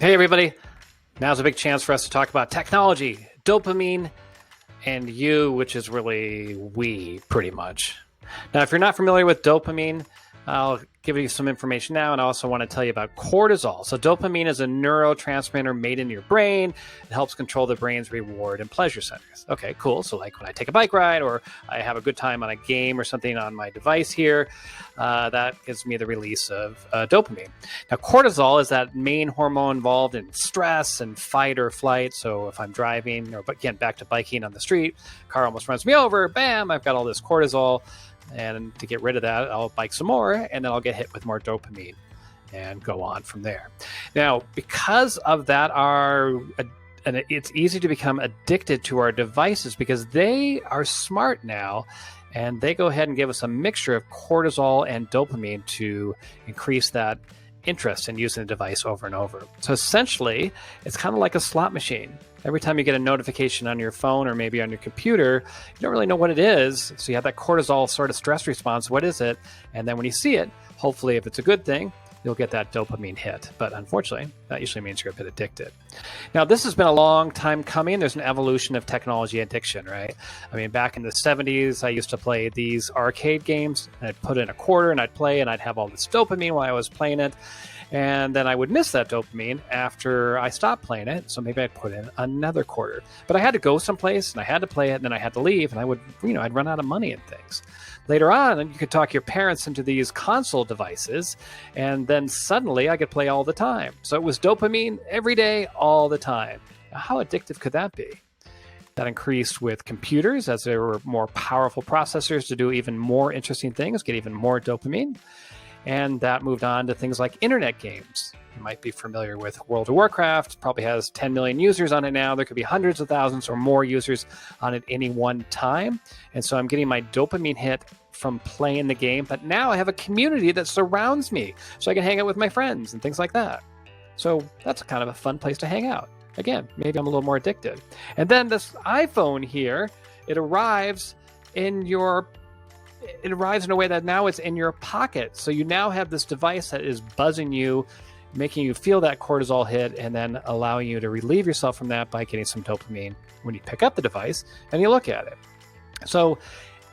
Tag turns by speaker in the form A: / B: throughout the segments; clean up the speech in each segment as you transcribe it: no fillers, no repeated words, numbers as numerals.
A: Hey, everybody. Now's a big chance for us to talk about technology, dopamine, and you, which is really we, pretty much. Now, if you're not familiar with dopamine, I'll give you some information now, and I also want to tell you about cortisol. So dopamine is a neurotransmitter made in your brain. It helps control the brain's reward and pleasure centers. Okay, cool. So like when I take a bike ride or I have a good time on a game or something on my device here, that gives me the release of dopamine. Now, cortisol is that main hormone involved in stress and fight or flight. So if I'm driving, or again, back to biking on the street, car almost runs me over, bam, I've got all this cortisol. And to get rid of that, I'll bike some more, and then I'll get hit with more dopamine and go on from there. Now, because of that, it's easy to become addicted to our devices because they are smart now, and they go ahead and give us a mixture of cortisol and dopamine to increase that interest in using the device over and over. So essentially, it's kind of like a slot machine. Every time you get a notification on your phone or maybe on your computer, you don't really know what it is. So you have that cortisol sort of stress response. What is it? And then when you see it, hopefully if it's a good thing, you'll get that dopamine hit. But unfortunately, that usually means you're a bit addicted. Now, this has been a long time coming. There's an evolution of technology addiction, right? I mean, back in the 70s, I used to play these arcade games. I'd put in a quarter and I'd play, and I'd have all this dopamine while I was playing it. And then I would miss that dopamine after I stopped playing it. So maybe I'd put in another quarter. But I had to go someplace and I had to play it, and then I had to leave, and I'd run out of money and things. Later on, you could talk your parents into these console devices, and then suddenly I could play all the time. So it was dopamine every day, all the time. Now, how addictive could that be? That increased with computers as there were more powerful processors to do even more interesting things, get even more dopamine. And that moved on to things like internet games. You might be familiar with World of Warcraft. Probably has 10 million users on it now. There could be hundreds of thousands or more users on it any one time. And so I'm getting my dopamine hit from playing the game. But now I have a community that surrounds me, so I can hang out with my friends and things like that. So that's kind of a fun place to hang out. Again, maybe I'm a little more addicted. And then this iPhone here, it arrives in a way that now it's in your pocket. So you now have this device that is buzzing you, making you feel that cortisol hit, and then allowing you to relieve yourself from that by getting some dopamine when you pick up the device and you look at it. So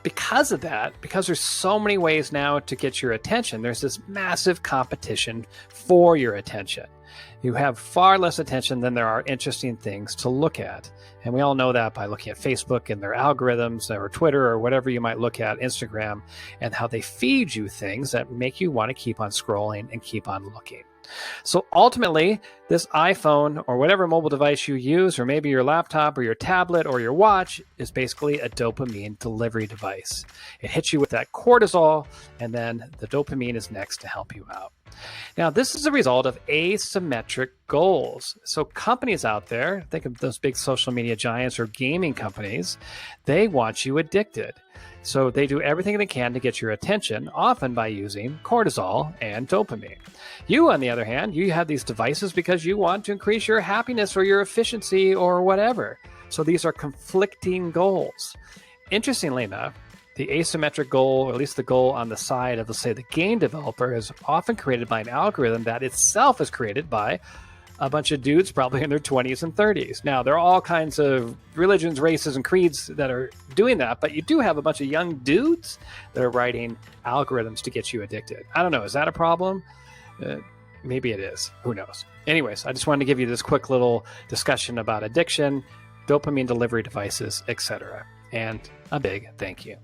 A: because of that, because there's so many ways now to get your attention, there's this massive competition for your attention. You have far less attention than there are interesting things to look at. And we all know that by looking at Facebook and their algorithms, or Twitter, or whatever you might look at, Instagram, and how they feed you things that make you want to keep on scrolling and keep on looking. So ultimately, this iPhone or whatever mobile device you use, or maybe your laptop or your tablet or your watch, is basically a dopamine delivery device. It hits you with that cortisol, and then the dopamine is next to help you out. Now, this is a result of asymmetric goals. So companies out there, think of those big social media giants or gaming companies, they want you addicted. So they do everything they can to get your attention, often by using cortisol and dopamine. You, on the other hand, you have these devices because you want to increase your happiness or your efficiency or whatever. So these are conflicting goals. Interestingly enough, the asymmetric goal, or at least the goal on the side of, let's say, the game developer, is often created by an algorithm that itself is created by a bunch of dudes probably in their 20s and 30s. Now, there are all kinds of religions, races, and creeds that are doing that, but you do have a bunch of young dudes that are writing algorithms to get you addicted. I don't know. Is that a problem? Maybe it is. Who knows? Anyways, I just wanted to give you this quick little discussion about addiction, dopamine delivery devices, etc. And a big thank you.